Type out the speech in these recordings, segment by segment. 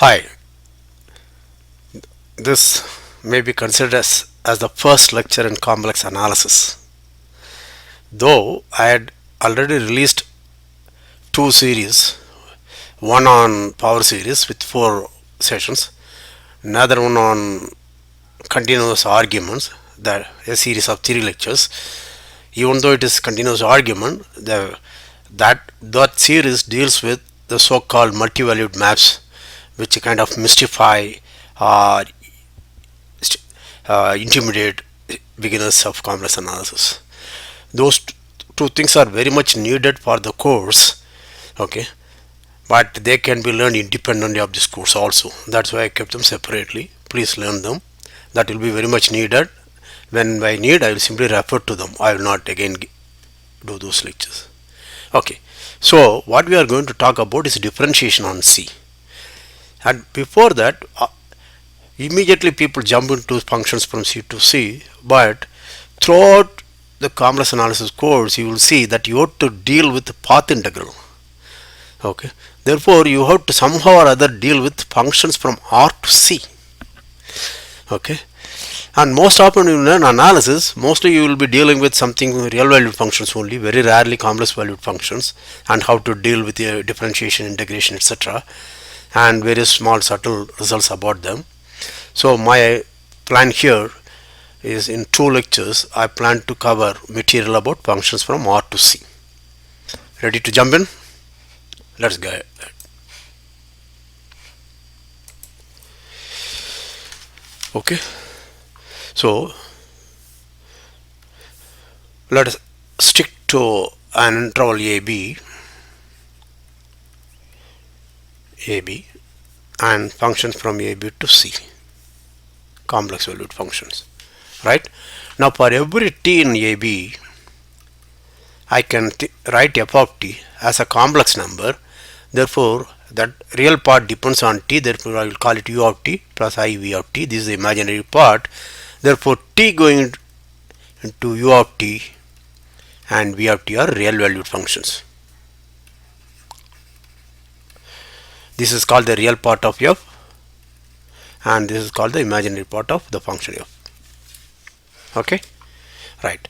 Hi, this may be considered as the first lecture in complex analysis. Though I had already released two series, one on power series with four sessions, another one on continuous arguments, that a series of three lectures. Even though it is continuous argument, that series deals with the so-called multi-valued maps, which kind of mystify or intimidate beginners of complex analysis. Those two things are very much needed for the course, okay, but they can be learned independently of this course also. That's why I kept them separately. Please learn them. That will be very much needed. When I need, I will simply refer to them. I will not again do those lectures. Okay, so what we are going to talk about is differentiation on C. And before that, immediately people jump into functions from C to C, but throughout the complex analysis course you will see that you have to deal with the path integral. Okay, therefore you have to somehow or other deal with functions from R to C. Okay, and most often in an analysis, mostly you will be dealing with something real valued functions only, very rarely complex valued functions, and how to deal with the differentiation, integration, etc., and various small subtle results about them. So my plan here is in two lectures I plan to cover material about functions from R to C. Ready to jump in? Let's go. Okay, so let us stick to an interval AB and functions from AB to C, complex valued functions. Right now, for every t in AB, I can write f of t as a complex number. Therefore, that real part depends on t. Therefore, I will call it u of t plus I v of t. This is the imaginary part. Therefore, t going into u of t and v of t are real valued functions. This is called the real part of f, and this is called the imaginary part of the function f. Okay, right.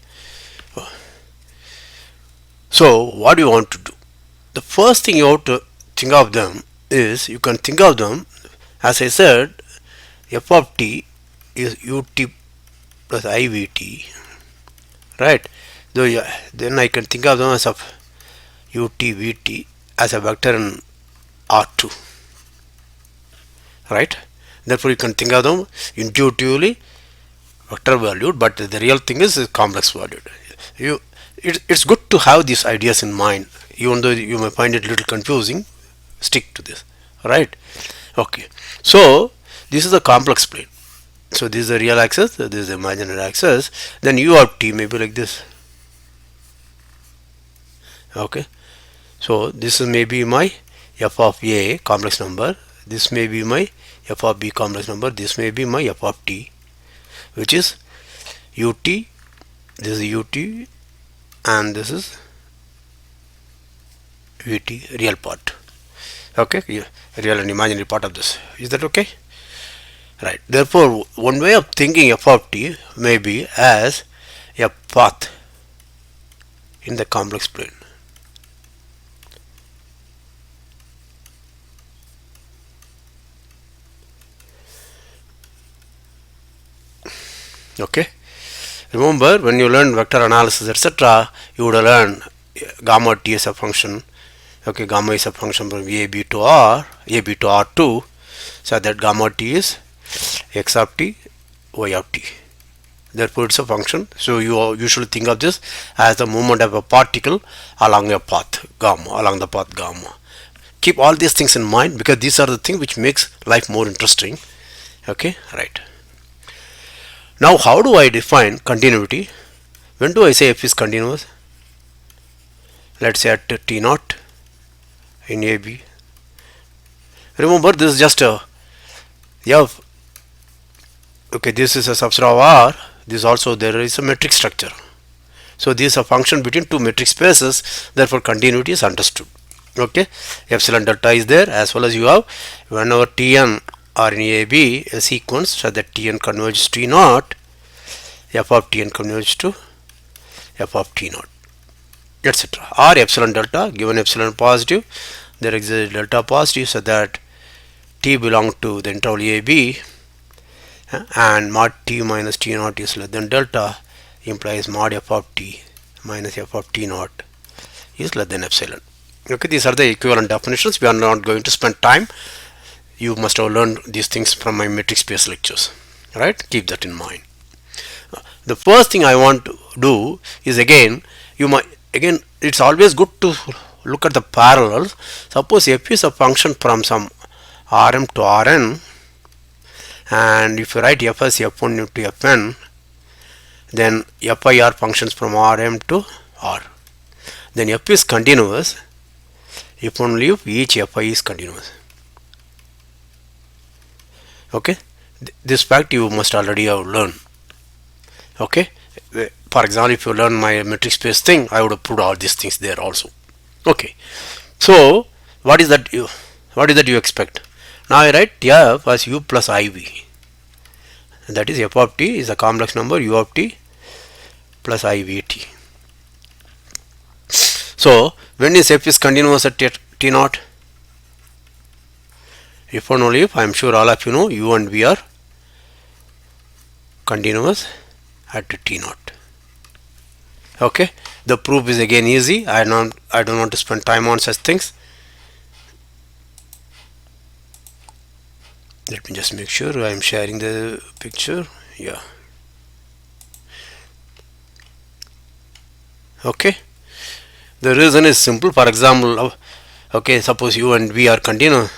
So what do you want to do? The first thing you have to think of them is, you can think of them, as I said, f of t is ut plus ivt, right? Then I can think of them as of ut vt as a vector in R2, right? Therefore you can think of them intuitively vector valued, but the real thing is complex valued. It's good to have these ideas in mind, even though you may find it a little confusing. Stick to this, right? Okay, so this is the complex plane. So this is the real axis, this is the imaginary axis. Then u of t may be like this. Okay, so this is maybe my f of a complex number, this may be my f of b complex number, this may be my f of t, which is ut, this is ut, and this is vt, real part. Okay, real and imaginary part of this. Is that okay? Right. Therefore, one way of thinking f of t may be as a path in the complex plane. Okay, remember when you learn vector analysis, etc., you would learn gamma t as a function. Okay, gamma is a function from AB to R, AB to R2, so that gamma t is x of t, y of t. Therefore, it's a function. So you usually think of this as the movement of a particle along a path gamma, along the path gamma. Keep all these things in mind, because these are the things which makes life more interesting. Okay, right. Now, how do I define continuity? When do I say f is continuous? Let's say at t naught in AB. Remember, this is just a f. Okay, this is a subset of R. This also, there is a metric structure. So this is a function between two metric spaces. Therefore, continuity is understood. Okay, epsilon delta is there, as well as you have whenever Tn are in AB a sequence, so that Tn converges to T naught, f of Tn converges to f of T naught, etc. Or epsilon delta, given epsilon positive, there exists delta positive, so that T belongs to the interval AB, and mod T minus T naught is less than delta, implies mod f of T minus f of T naught is less than epsilon. Okay, these are the equivalent definitions. We are not going to spend time. You must have learned these things from my metric space lectures, right? Keep that in mind. The first thing I want to do is, again, it's always good to look at the parallels. Suppose f is a function from some Rm to Rn, and if you write f as f1 to fn, then fi are functions from Rm to R. Then f is continuous if only if each fi is continuous. Okay, this fact you must already have learned. Okay, for example, if you learn my metric space thing, I would have put all these things there also. Okay, so what is that you expect? Now I write f as u plus iv, that is f of t is a complex number u of t plus ivt. So when is f is continuous at t naught? If and only if, I am sure all of you know, u and v are continuous at t naught. Okay, the proof is again easy. I don't want to spend time on such things. Let me just make sure I am sharing the picture. Yeah. Okay, the reason is simple. For example, okay, suppose u and v are continuous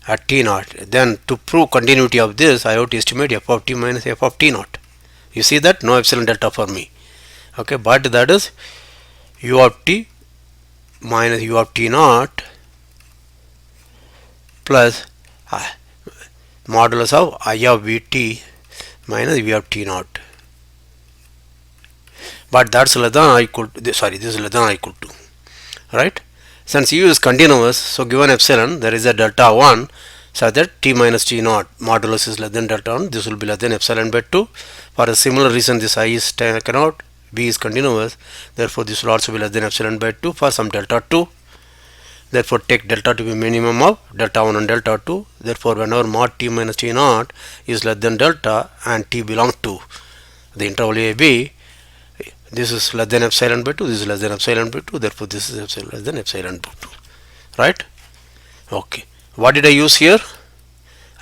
at t naught, then to prove continuity of this, I have to estimate f of t minus f of t naught. You see that? No epsilon delta for me. Okay, but that is u of t minus u of t naught plus modulus of I of vt minus v of t naught. But that's less than or equal to, sorry, this is less than or equal to, right? Since u is continuous, so given epsilon, there is a delta 1, so that t minus t naught modulus is less than delta 1, this will be less than epsilon by 2. For a similar reason, this I is taken out, v is continuous, therefore this will also be less than epsilon by 2 for some delta 2. Therefore take delta to be minimum of delta 1 and delta 2. Therefore whenever mod t minus t naught is less than delta and t belongs to the interval AB, this is less than epsilon by 2, this is less than epsilon by 2, therefore this is epsilon less than epsilon by 2, right? Okay, what did I use here?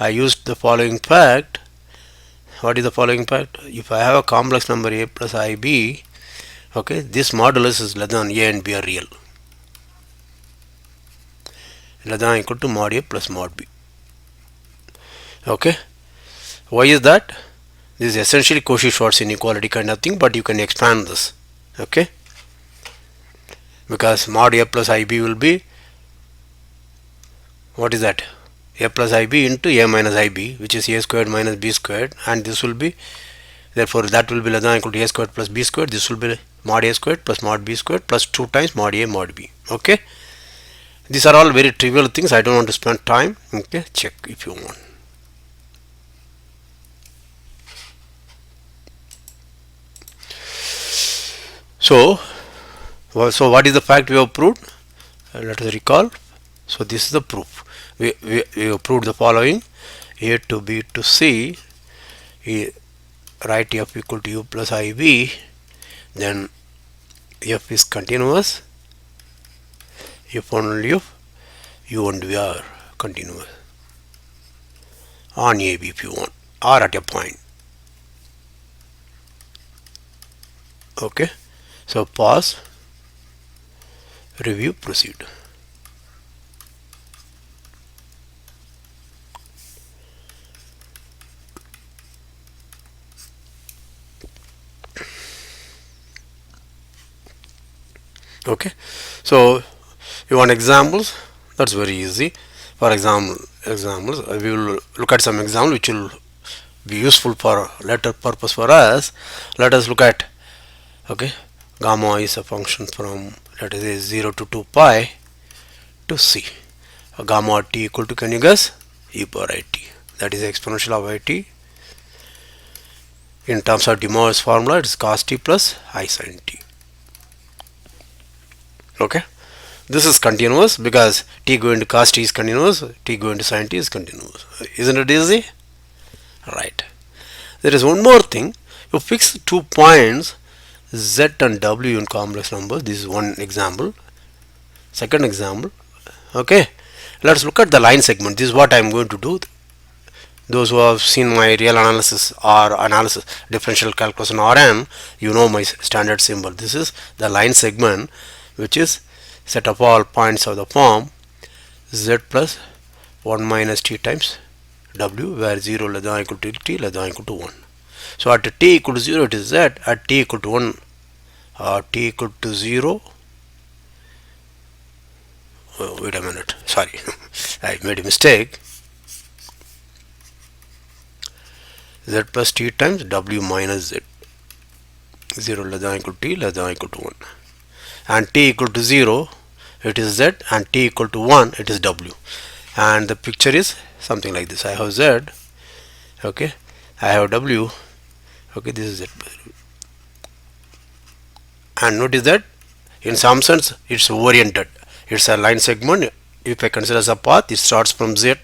I used the following fact. What is the following fact? If I have a complex number a plus ib, okay, this modulus is less than a and b are real, less than or equal to mod a plus mod b. Okay, why is that? This is essentially Cauchy-Schwarz inequality kind of thing, but you can expand this. Okay, because mod a plus ib will be, what is that? A plus ib into a minus ib, which is a squared minus b squared, and this will be, therefore that will be less than or equal to a squared plus b squared. This will be mod a squared plus mod b squared plus 2 times mod a mod b. Okay, these are all very trivial things. I don't want to spend time. Okay, check if you want. So what is the fact we have proved? Let us recall. So this is the proof. We have proved the following: a to b to c, write f equal to u plus ib, then f is continuous if only if u and v are continuous on ab if you want, or at a point. Okay, so pause, review, proceed. Okay, so you want examples? That's very easy. For examples, we will look at some example which will be useful for later purpose for us. Let us look at, okay, gamma is a function from let us say 0 to 2 pi to c. Gamma t equal to, can you guess? E power I t. That is the exponential of I t. In terms of De Moivre's formula, it is cos t plus I sin t. Okay. This is continuous because t going to cos t is continuous, t going to sin t is continuous. Isn't it easy? Right. There is one more thing. You fix 2 points z and w in complex numbers. This is one example. Second example. Okay. Let's look at the line segment. This is what I am going to do. Those who have seen my real analysis or analysis differential calculus in RM, you know my standard symbol. This is the line segment, which is set of all points of the form z plus 1 minus t times w, where 0 less than or equal to t less than or equal to 1. So at t equal to 0 it is z, at t equal to 1 t equal to 0. Oh, wait a minute, sorry, I made a mistake. Z plus t times w minus z, 0 less than or equal to t less than or equal to 1, and t equal to 0 it is z, and t equal to 1 it is w, and the picture is something like this. I have z, okay, I have w, okay, this is z, and notice that in some sense it's oriented, it's a line segment. If I consider as a path, it starts from z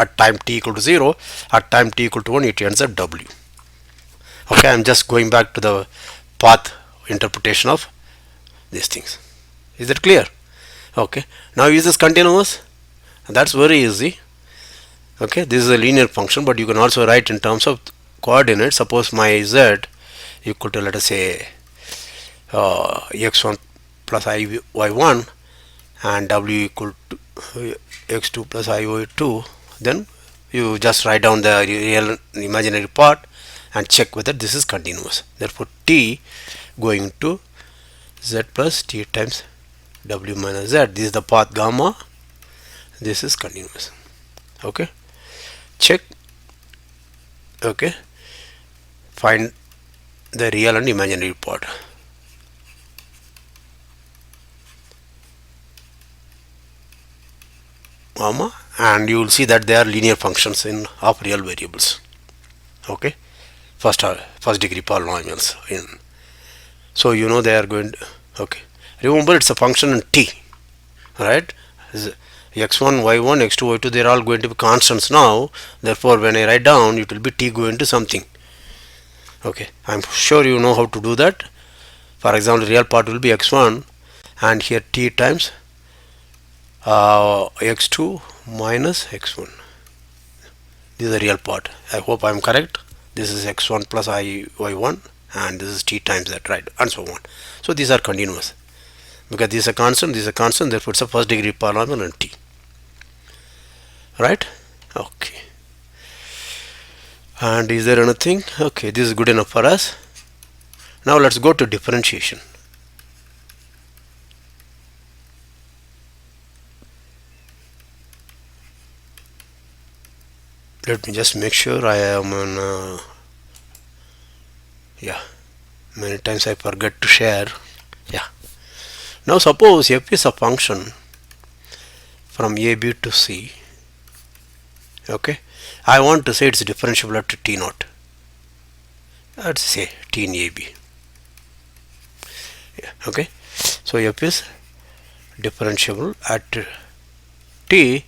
at time t equal to 0, at time t equal to 1 it ends up w. Okay, I am just going back to the path interpretation of these things. Is that clear? Okay, now is this continuous? That's very easy. Okay, this is a linear function, but you can also write in terms of coordinates. Suppose my z equal to, let us say, x1 plus y1 and w equal to x2 plus iy2, then you just write down the real imaginary part and check whether this is continuous. Therefore t going to z plus t times w minus z, this is the path gamma, this is continuous. Okay, check. Okay, find the real and imaginary part. Gamma, and you will see that they are linear functions of real variables. Okay, first degree polynomials in, so you know they are going to, okay, remember it's a function in t, right? X1 y1 x2 y2, they are all going to be constants now. Therefore when I write down, it will be t going to something. Okay, I'm sure you know how to do that. For example, real part will be x1 and here t times x2 minus x1. This is the real part. I hope I am correct. This is x1 plus y1 and this is t times that, right, and so on. So these are continuous because this is a constant, this is a constant, therefore it's a first degree polynomial and t, right? Okay, and is there anything? Okay, this is good enough for us. Now let's go to differentiation. Let me just make sure I am on yeah, many times I forget to share. Yeah, now suppose f is a function from a b to c. Okay, I want to say it's differentiable at t naught. Let's say t in a b. Yeah, okay, so f is differentiable at t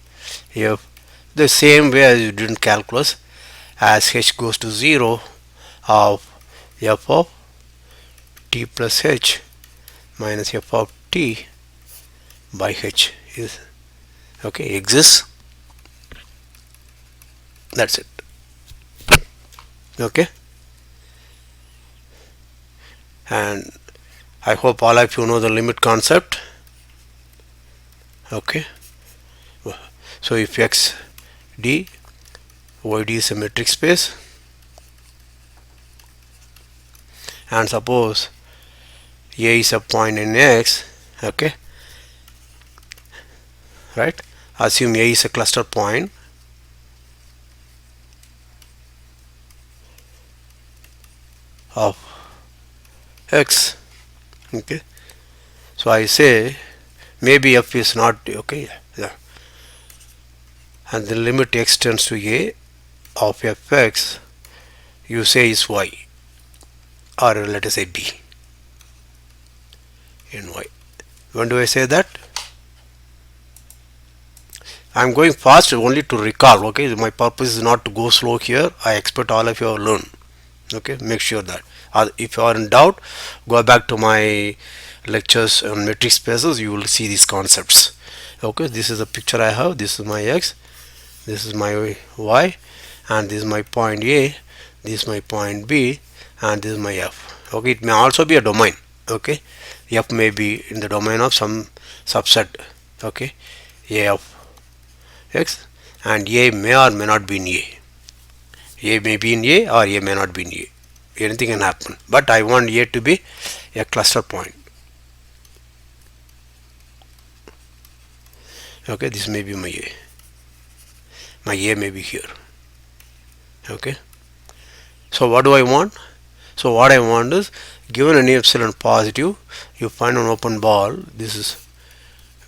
if the same way as you did in calculus, as h goes to 0 of f of t plus h minus f of t by h is, okay, exists. That's it. Okay, and I hope all of you know the limit concept. Okay, so if x d y d is a metric space, and suppose a is a point in x, okay, right, assume a is a cluster point, of x, okay, So I say maybe f is not okay, yeah, and the limit x tends to a of fx you say is y, or let us say b in y. When do I say that? I'm going fast only to recall. Okay, my purpose is not to go slow here. I expect all of you to learn. Okay, make sure that if you are in doubt, go back to my lectures on metric spaces. You will see these concepts. Okay, this is the picture I have. This is my x, this is my y, and this is my point a, this is my point b, and this is my f. Okay, it may also be a domain. Okay, f may be in the domain of some subset. Okay, a of x, and a may or may not be in a may be in a or a may not be in a. Anything can happen, but I want a to be a cluster point. Okay, this may be my a may be here. Okay, so what do I want? So what I want is, given any epsilon positive, you find an open ball. This is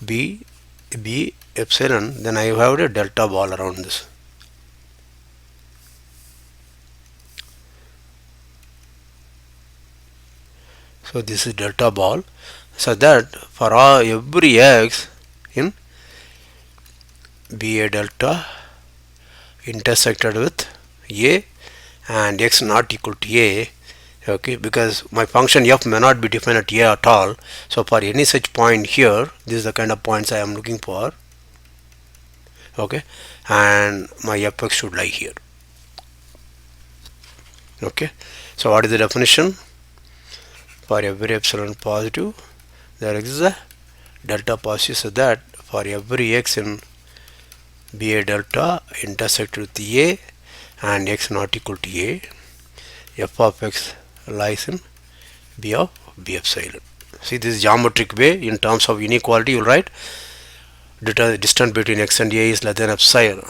b epsilon, then I have a delta ball around this. So this is delta ball, so that for every x in b a delta intersected with a and x not equal to a. Okay, because my function f may not be defined at a at all. So for any such point here, this is the kind of points I am looking for. Okay, and my fx should lie here. Okay, so what is the definition? For every epsilon positive, there exists a delta positive, so that for every x in b a delta intersect with a and x not equal to a, f of x lies in b of b epsilon. See, this is geometric way. In terms of inequality, you will write distance between x and a is less than epsilon,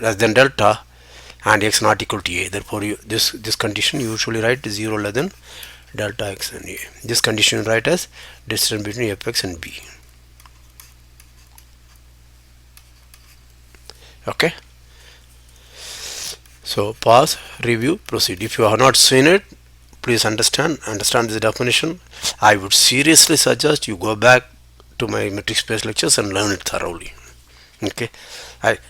less than delta, and x not equal to a. Therefore, this condition you usually write 0 less than delta x and a. This condition you write as distance between fx and b. Okay. So pause, review, proceed. If you have not seen it, please understand this definition. I would seriously suggest you go back to my metric space lectures and learn it thoroughly. Okay,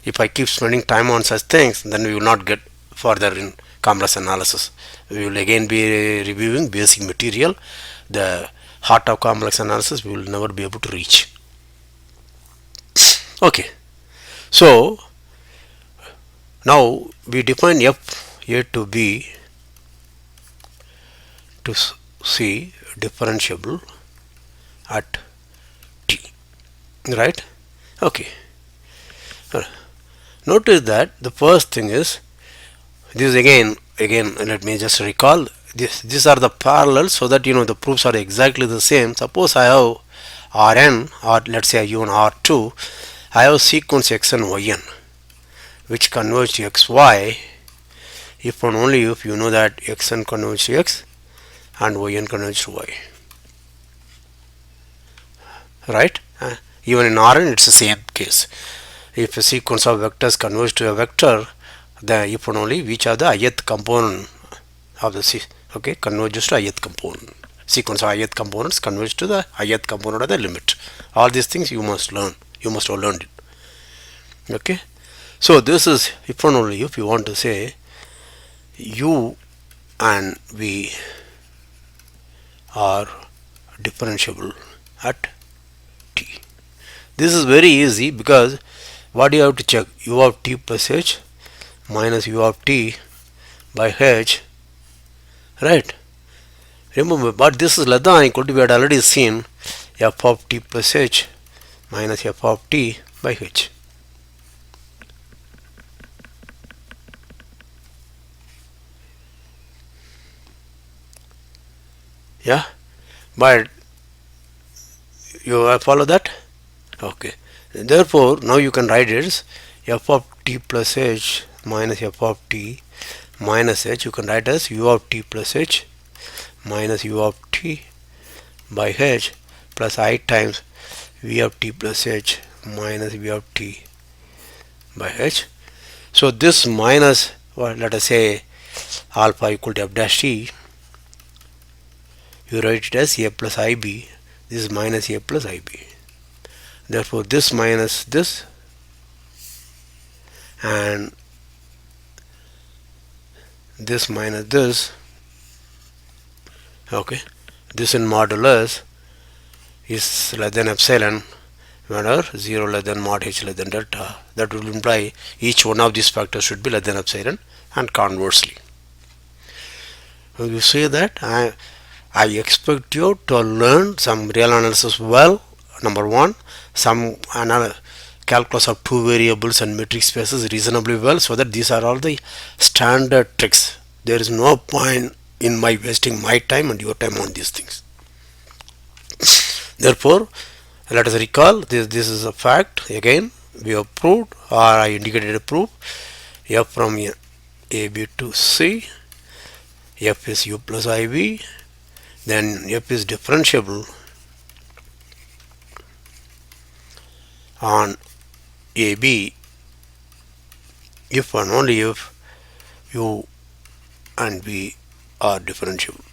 if I keep spending time on such things, then we will not get further in complex analysis. We will again be reviewing basic material. The heart of complex analysis we will never be able to reach. Okay, so now we define f a to be to c differentiable at t, right? Okay, notice that the first thing is this. Again let me just recall this. These are the parallels, so that you know the proofs are exactly the same. Suppose I have Rn, or let's say even R2, I have sequence x and yn which converge to xy if and only if you know that xn converge to x and yn converge to y, right? Even in Rn it's the same case. If a sequence of vectors converge to a vector, then if and only which are the ith component of the okay, converges to ith component. Sequence of ith components converge to the ith component of the limit. All these things you must learn. You must have learned it. Okay, so this is if and only if you want to say u and v are differentiable at t. This is very easy, because what do you have to check? U of t plus h minus u of t by h, right? Remember, but this is less than or equal to, we had already seen f of t plus h minus f of t by h. Yeah, but you follow that? Okay, therefore now you can write it as f of t plus h minus f of t minus h. You can write as u of t plus h minus u of t by h plus I times v of t plus h minus v of t by h. So this minus, well, let us say alpha equal to f dash t, you write it as a plus ib. This is minus a plus ib. Therefore this minus this, and this minus this, okay, this in modulus is less than epsilon whenever 0 less than mod h less than delta. That will imply each one of these factors should be less than epsilon, and conversely. You see that I expect you to learn some real analysis well. Number one, some calculus of two variables and metric spaces reasonably well, so that these are all the standard tricks. There is no point in my wasting my time and your time on these things. Therefore, let us recall this is a fact. Again, we have proved, or I indicated a proof, f from a b to c, f is u plus iv, then f is differentiable on AB if and only if u and v are differentiable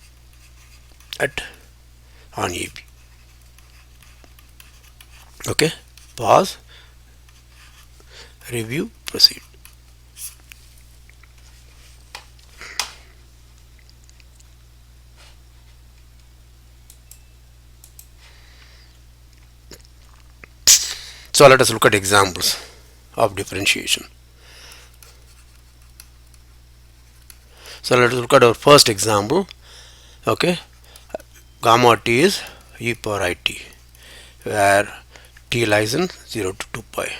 at on AB. Okay, pause, review, proceed. So let us look at examples of differentiation. So let us look at our first example. Okay, gamma t is e power it, where t lies in 0 to 2 pi.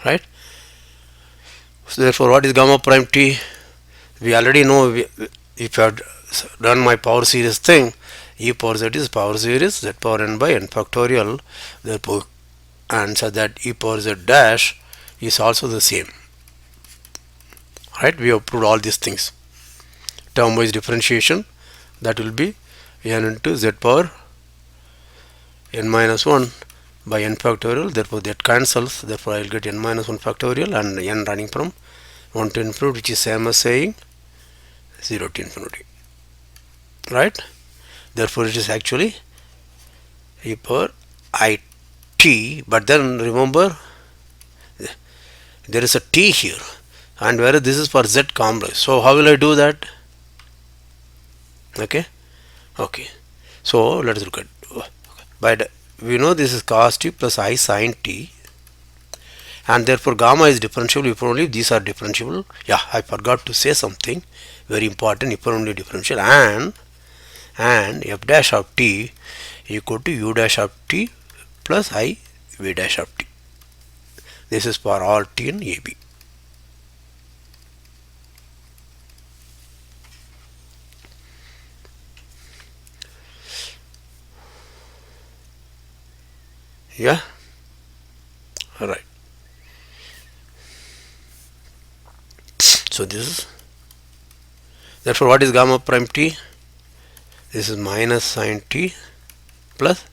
Right? So therefore, what is gamma prime t? We already know, if I had done my power series thing, e power z is power series z power n by n factorial. Therefore, answer that e power z dash is also the same. Right? We have proved all these things. Term wise differentiation, that will be n into z power n minus 1 by n factorial. Therefore that cancels. Therefore I will get n minus 1 factorial and n running from 1 to infinity, which is same as saying 0 to infinity. Right? Therefore it is actually e power it, but then remember there is a t here, and whereas this is for z complex. So how will I do that? Okay, so let us look at, but we know this is cos t plus I sin t, and therefore gamma is differentiable if only these are differentiable. Yeah, I forgot to say something very important. If only differential, and f dash of t equal to u dash of t plus I v dash of t. This is for all t in AB. Yeah, all right. So this is, therefore what is gamma prime t? This is minus sin t plus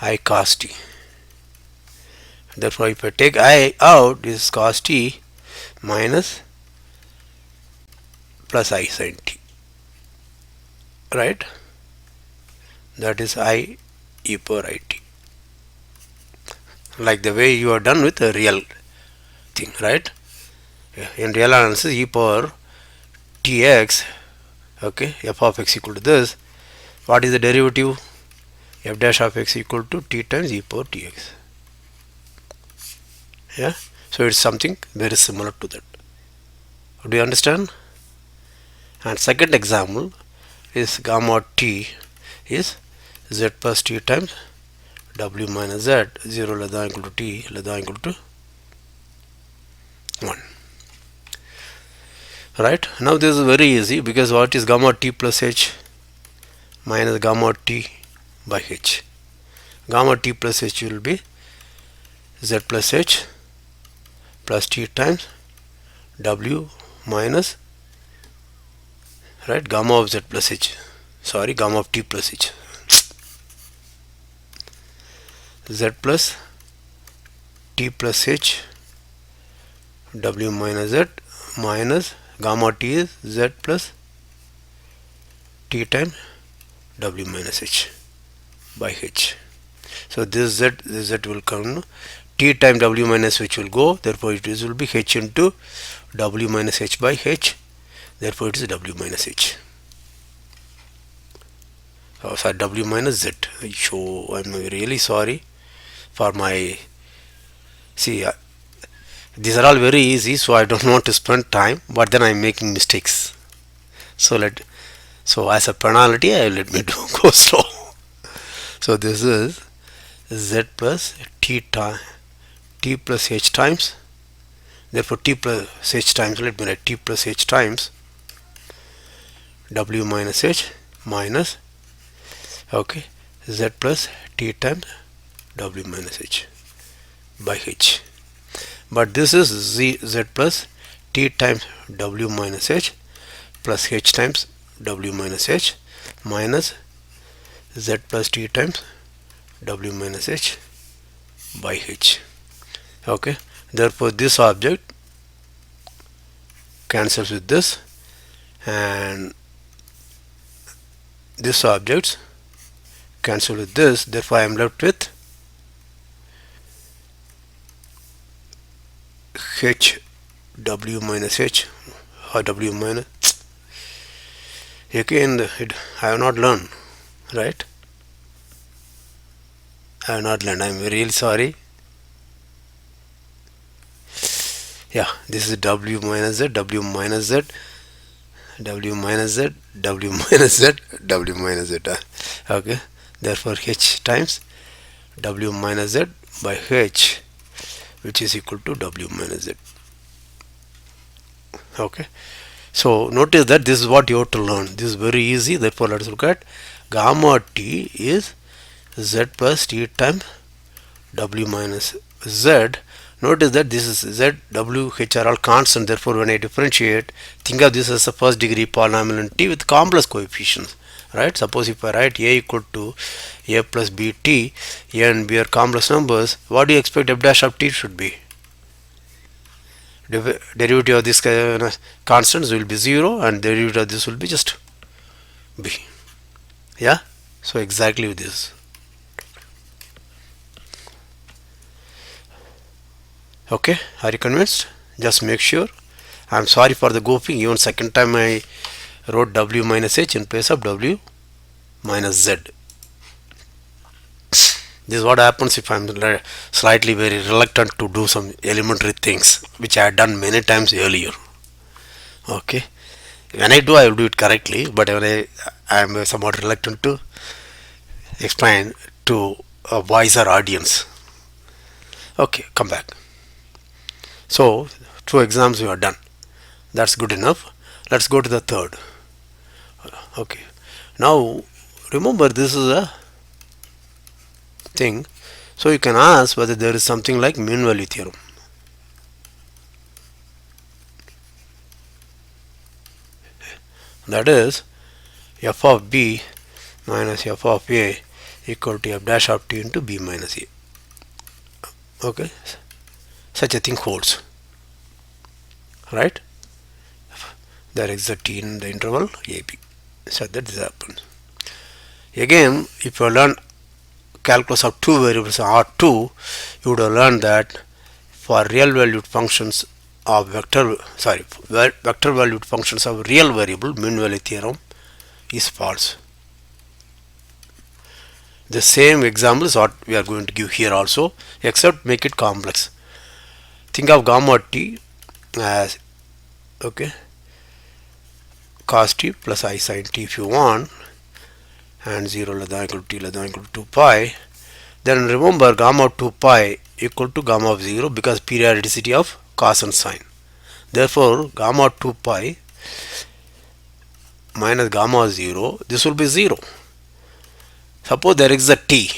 I cos t. Therefore if I take I out, this is cos t minus plus I sin t. Right? That is I e power it. Like the way you are done with a real thing, right? In real analysis, e power tx, okay, f of x equal to this. What is the derivative? F dash of x equal to t times e power tx. Yeah, so it's something very similar to that. Do you understand? And second example is gamma t is z plus t times w minus z, 0 less than equal to t less than equal to 1. Right? Now this is very easy, because what is gamma t plus h minus gamma t by h? Gamma t plus h will be z plus h plus t times w minus right? Gamma of z plus h, sorry, gamma of t plus h, z plus t plus h w minus z minus gamma t is z plus t times w minus h by h. So this z will come, t time w minus h will go, therefore it will be h into w minus h by h, therefore it is w minus h. Oh, sorry, w minus z. So I'm really sorry for my, see, these are all very easy, so I don't want to spend time, but then I'm making mistakes. So as a penalty, I let me go slow. So this is z plus t plus h times, therefore t plus h times, let me write t plus h times w minus h minus, okay, z plus t times w minus h by h. But this is z plus t times w minus h plus h times w minus h minus z plus t times w minus h by h. Okay, therefore this object cancels with this, and this object cancel with this, therefore I am left with h w minus h or w minus, again I have not learned, right? I have not learned, I am really sorry. Yeah, this is w minus z, w minus z, w minus z, w minus z, w minus z. Okay, therefore h times w minus z by h, which is equal to w minus z. Okay, so notice that this is what you have to learn. This is very easy. Therefore, let us look at gamma t is z plus t times w minus z. Notice that this is z, w, h are all constant. Therefore, when I differentiate, think of this as a first degree polynomial in t with complex coefficients. Right? Suppose if I write a equal to a plus bt, a and b are complex numbers, what do you expect f dash of t should be? Derivative of this constants will be 0, and derivative of this will be just b. Yeah? So exactly this. Okay, are you convinced? Just make sure. I'm sorry for the goofing. Even second time I wrote w minus h in place of w minus z. This is what happens if I'm slightly very reluctant to do some elementary things which I had done many times earlier. Okay, when I do, I will do it correctly, but when I am somewhat reluctant to explain to a wiser audience. Okay, come back. So 2 exams you are done. That's good enough. Let's go to the third. Okay, now remember this is a thing, so you can ask whether there is something like mean value theorem. That is f of b minus f of a equal to f dash of t into b minus a. Okay, such a thing holds, right? There is a t in the interval ab, so that this happens. Again, if you learn calculus of two variables R2, you would have learned that for real valued functions of vector valued functions of real variable, mean value theorem is false. The same example is what we are going to give here also, except make it complex. Think of gamma t as, okay, cos t plus I sin t if you want, and 0 less than equal to t less than equal to 2 pi. Then remember gamma of 2 pi equal to gamma of 0 because periodicity of cos and sine. Therefore, gamma of 2 pi minus gamma of 0, this will be 0. Suppose there is a t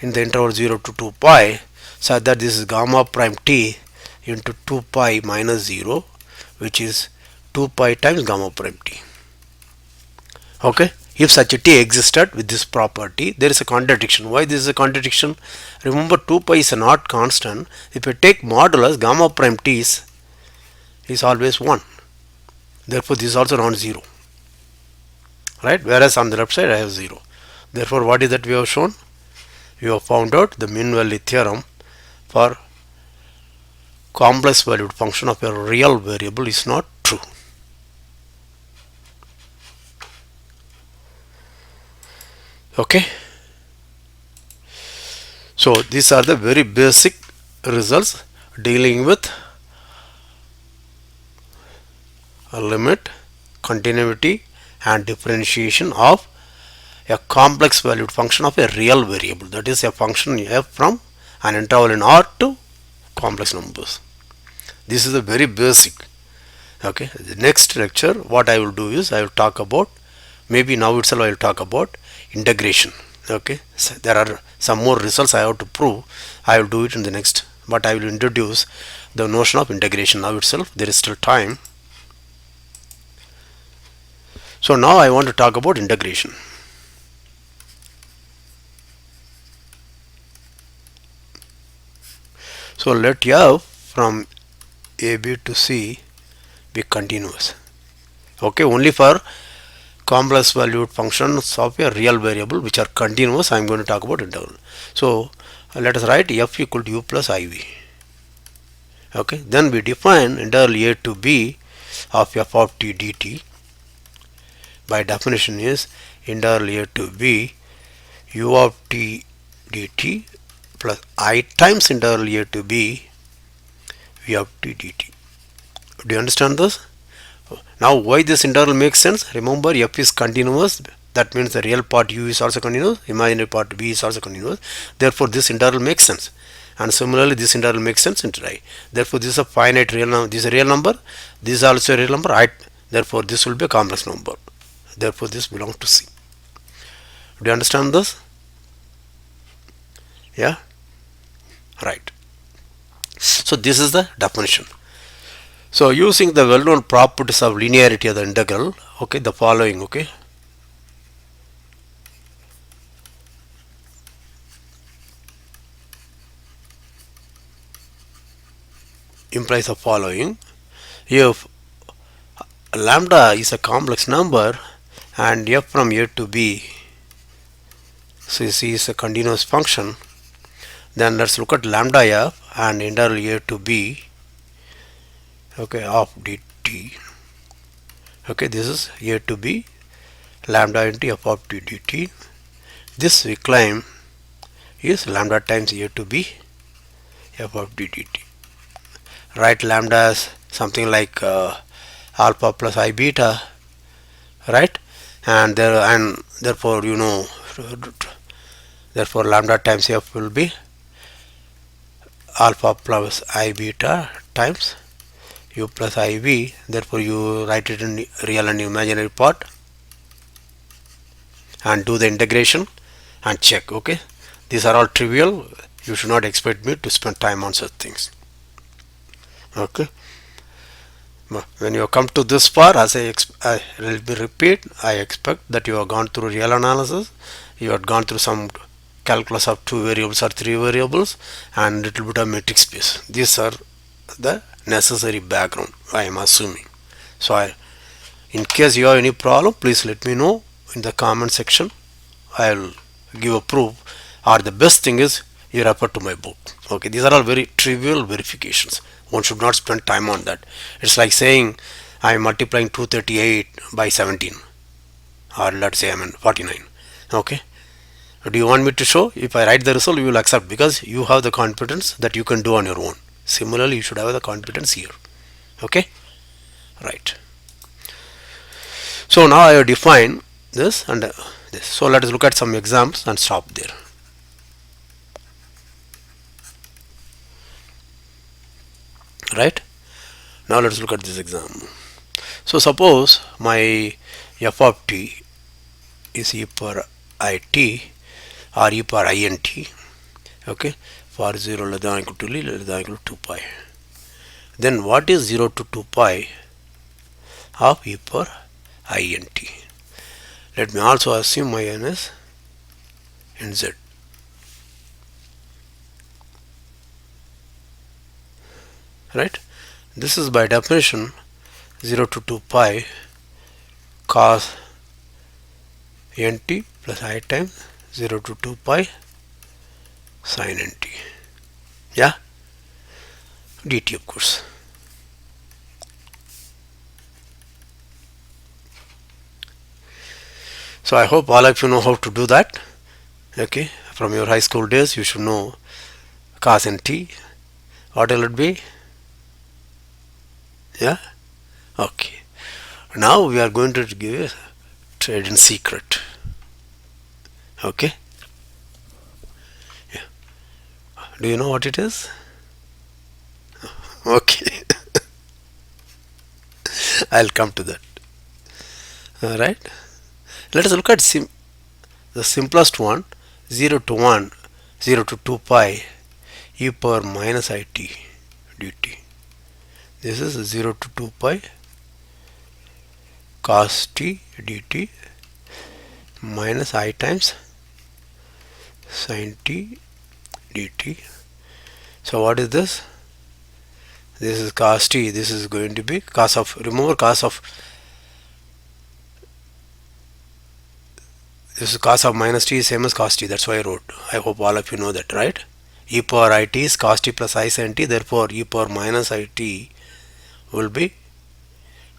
in the interval 0 to 2 pi, such that this is gamma prime t into 2 pi minus 0, which is 2 pi times gamma prime t. Okay, if such a t existed with this property, there is a contradiction. Why this is a contradiction? Remember, 2 pi is not constant. If you take modulus, gamma prime t is always 1. Therefore this is also non-zero, right? Whereas on the left side I have 0. Therefore what is that we have shown? We have found out the mean value theorem for complex valued function of a real variable is not true. Okay, so these are the very basic results dealing with a limit, continuity and differentiation of a complex valued function of a real variable, that is a function f from an interval in R to complex numbers. This is a very basic. Okay, the next lecture what I will do is I will talk about, maybe now itself I will talk about integration. Okay, so there are some more results I have to prove. I will do it in the next, but I will introduce the notion of integration now itself. There is still time. So now I want to talk about integration. So let f from AB to C be continuous. Okay, only for complex valued functions of a real variable which are continuous I am going to talk about integral. So let us write f equal to u plus iv. Okay, then we define integral a to b of f of t dt. By definition is integral a to b u of t dt plus I times integral a to b v of t dt. Do you understand this? Now why this integral makes sense? Remember, f is continuous, that means the real part u is also continuous, imaginary part b is also continuous. Therefore this integral makes sense, and similarly this integral makes sense into I. Therefore this is a finite real number, this is a real number, this is also a real number, therefore this will be a complex number. Therefore this belongs to C. Do you understand this? Yeah, right. So this is the definition. So using the well-known properties of linearity of the integral, okay, the following, okay, implies the following: if lambda is a complex number and f from a to b, so C is a continuous function, then let's look at lambda f and integral a to b, okay, of dt. Okay, this is a to b lambda into f of t dt. This we claim is lambda times a to b f of t dt. Write lambda as something like alpha plus I beta, right? And therefore you know, therefore lambda times f will be alpha plus I beta times u plus iv. Therefore you write it in real and imaginary part and do the integration and check. Okay, these are all trivial, you should not expect me to spend time on such things. Okay, when you come to this far, as I will repeat, I expect that you have gone through real analysis, you have gone through some calculus of 2 variables or 3 variables and little bit of metric space. These are the necessary background I am assuming. So in case you have any problem, please let me know in the comment section. I will give a proof, or the best thing is you refer to my book. Okay, these are all very trivial verifications, one should not spend time on that. It's like saying I am multiplying 238 by 17, or let's say 49. Okay, do you want me to show? If I write the result, you will accept, because you have the confidence that you can do on your own. Similarly, you should have the confidence here. Okay, right. So now I have defined this and this. So let us look at some examples and stop there. Right, now let's look at this example. So suppose my f of t is e power it or e power int, okay, for 0 less than or equal to less than or equal to 2 pi. Then what is 0 to 2 pi? of e power int. Let me also assume my n is in z. Right? This is by definition 0 to 2 pi cos nt plus I times 0 to 2 pi sin nt. Yeah? dt of course. So I hope all of you know how to do that. Okay, from your high school days you should know cos nt. What will it be? Yeah? Okay. Now we are going to give a trade in secret. Okay? Yeah. Do you know what it is? Okay. I'll come to that. Alright? Let us look at the simplest one, 0 to 1, 0 to 2 pi e power minus it dt. This is 0 to 2 pi cos t dt minus I times sin t dt. So what is this? This is cos t. This is going to be cos of, remember cos of, this is cos of minus t is same as cos t. That's why I wrote. I hope all of you know that, right? E power it is cos t plus I sin t. Therefore, e power minus it will be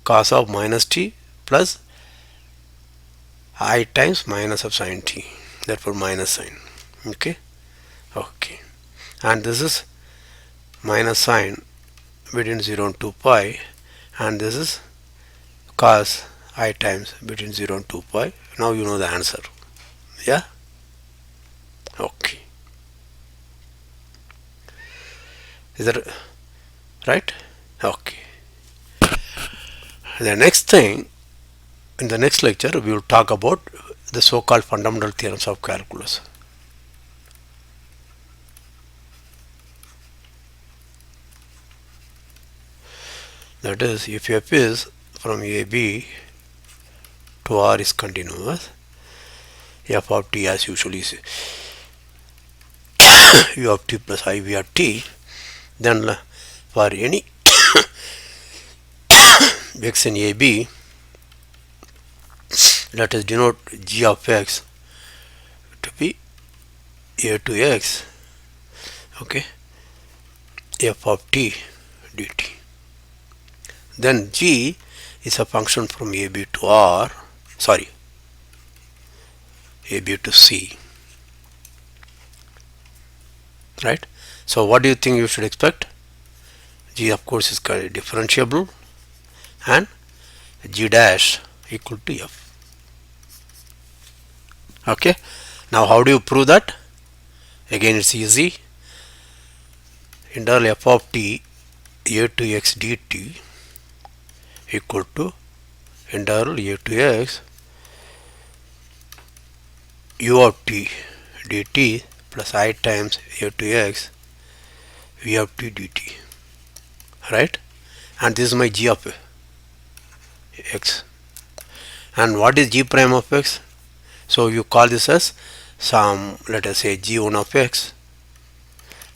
cos of minus t plus I times minus of sin t. Therefore, minus sin. Okay? Okay. And this is minus sin between 0 and 2 pi. And this is cos I times between 0 and 2 pi. Now you know the answer. Yeah? Okay. Is that right? Okay. The next thing, in the next lecture, we will talk about the so-called fundamental theorems of calculus. That is, if f is from AB to R is continuous, f of t as usually is u of t plus iv of t, then for any x in AB, let us denote g of x to be a to x, okay, f of t dt. Then g is a function from AB to R, sorry, AB to C, right? So what do you think you should expect? G of course is differentiable and g dash equal to f. Okay, now how do you prove that? Again it's easy. Integral f of t a to x dt equal to integral a to x u of t dt plus I times a to x v of t dt, right? And this is my g of x. And what is g prime of x? So you call this as some, let us say g1 of x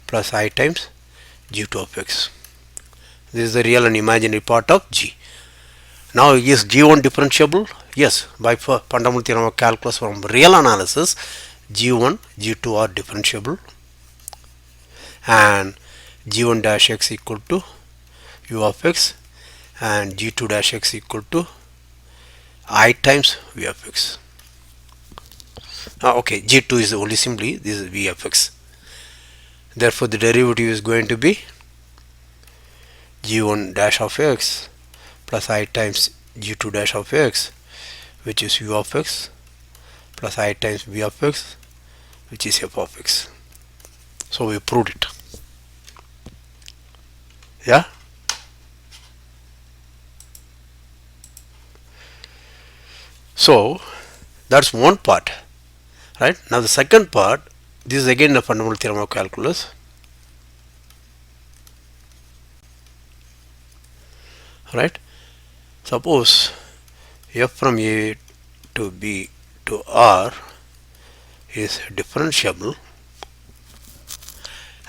plus I times g2 of x. This is the real and imaginary part of g. Now is g1 differentiable? Yes, by fundamental theorem of calculus from real analysis, g1, g2 are differentiable, and g1 dash x equal to u of x and g2 dash x equal to I times v of x. Okay, g2 is only simply this is v of x. Therefore, the derivative is going to be g1 dash of x plus I times g2 dash of x, which is u of x, plus I times v of x, which is f of x. So we proved it. Yeah? So that's one part, right? Now the second part, this is again the fundamental theorem of calculus, right? Suppose f from a to b to r is differentiable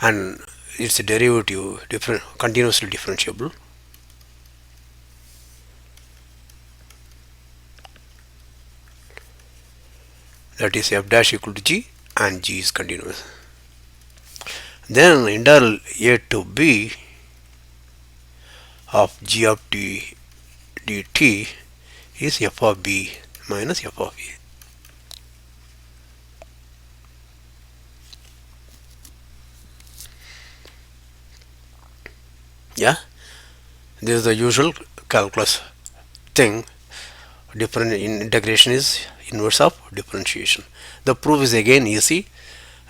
and its derivative continuously differentiable, that is f dash equal to g and g is continuous. Then integral a to b of g of t dt is f of b minus f of a. Yeah, this is the usual calculus thing. Different integration is inverse of differentiation. The proof is again easy,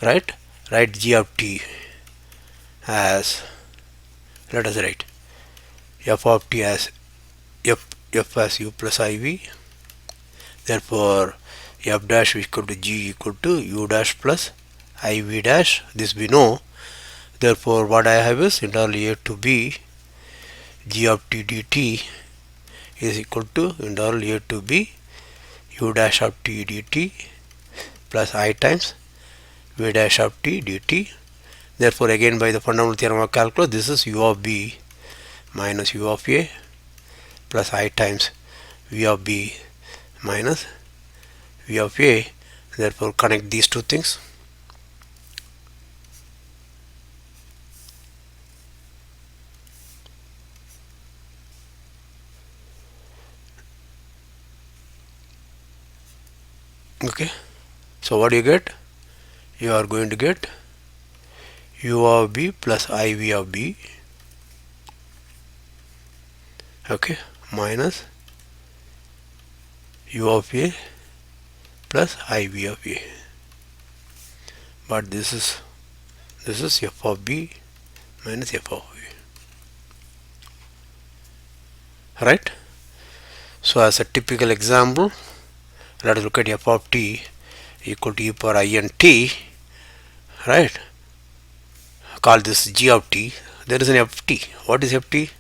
right? Write g of t as, let us write f of t as f as u plus iv. Therefore f dash equal to g equal to u dash plus iv dash. This we know. Therefore what I have is integral a to b g of t dt is equal to integral a to b u dash of t dt plus I times v dash of t dt. Therefore again by the fundamental theorem of calculus, this is u of b minus u of a plus I times v of b minus v of a. Therefore connect these two things. Okay, so what do you get? You are going to get u of b plus iv of b, okay, minus u of a plus iv of a. But this is f of b minus f of a, right? So as a typical example, let us look at f of t equal to e power I n t, right? Call this g of t. There is an f t. What is f t?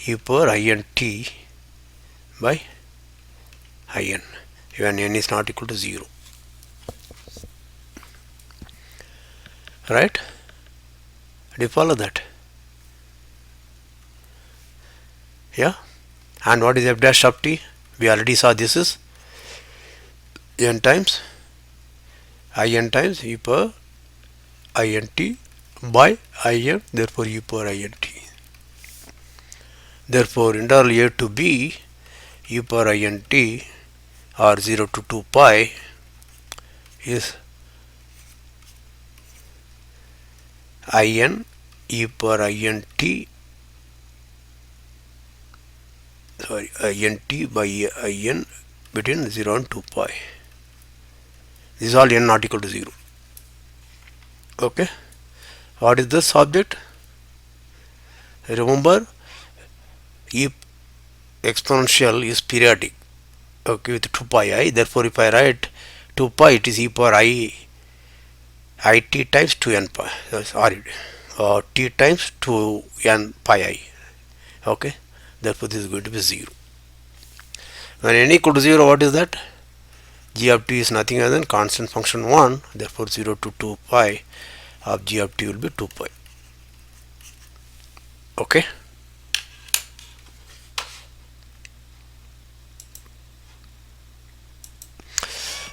E power I n t by I n when n is not equal to 0, right? Do you follow that? Yeah. And what is f dash of t? We already saw this is n times I n times e power I n t by I n, therefore e power I n t. Therefore integral a to b e power I n t or 0 to 2 pi is I n e power I n t, sorry, I n t by I n between 0 and 2 pi. This is all n not equal to 0. Okay, what is this object? Remember, e exponential is periodic, okay, with 2 pi I. Therefore if I write 2 pi, it is e power I t times 2n pi, sorry, t times 2n pi I. Okay, therefore this is going to be 0. When n equal to 0, what is that? G of t is nothing other than constant function 1. Therefore 0 to 2 pi of g of t will be 2 pi. Okay.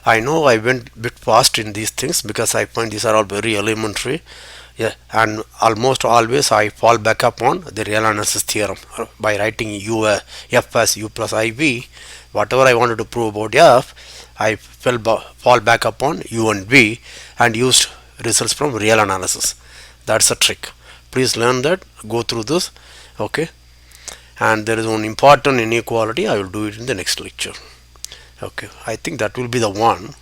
I know I went a bit fast in these things because I find these are all very elementary. Yeah, and almost always I fall back upon the real analysis theorem by writing f as u plus iv. Whatever I wanted to prove about f, I fall back upon u and v and used results from real analysis. That's a trick. Please learn that, go through this. Okay, and there is one important inequality. I will do it in the next lecture. Okay, I think that will be the one.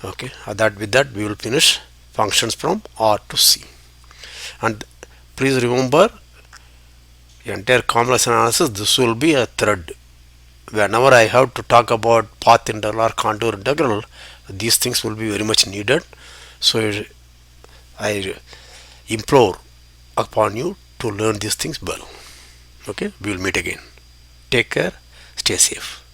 Okay, with that we will finish functions from R to C. And please remember, entire complex analysis, this will be a thread. Whenever I have to talk about path integral or contour integral, these things will be very much needed. So I implore upon you to learn these things well. Okay, we will meet again. Take Take care. Stay safe.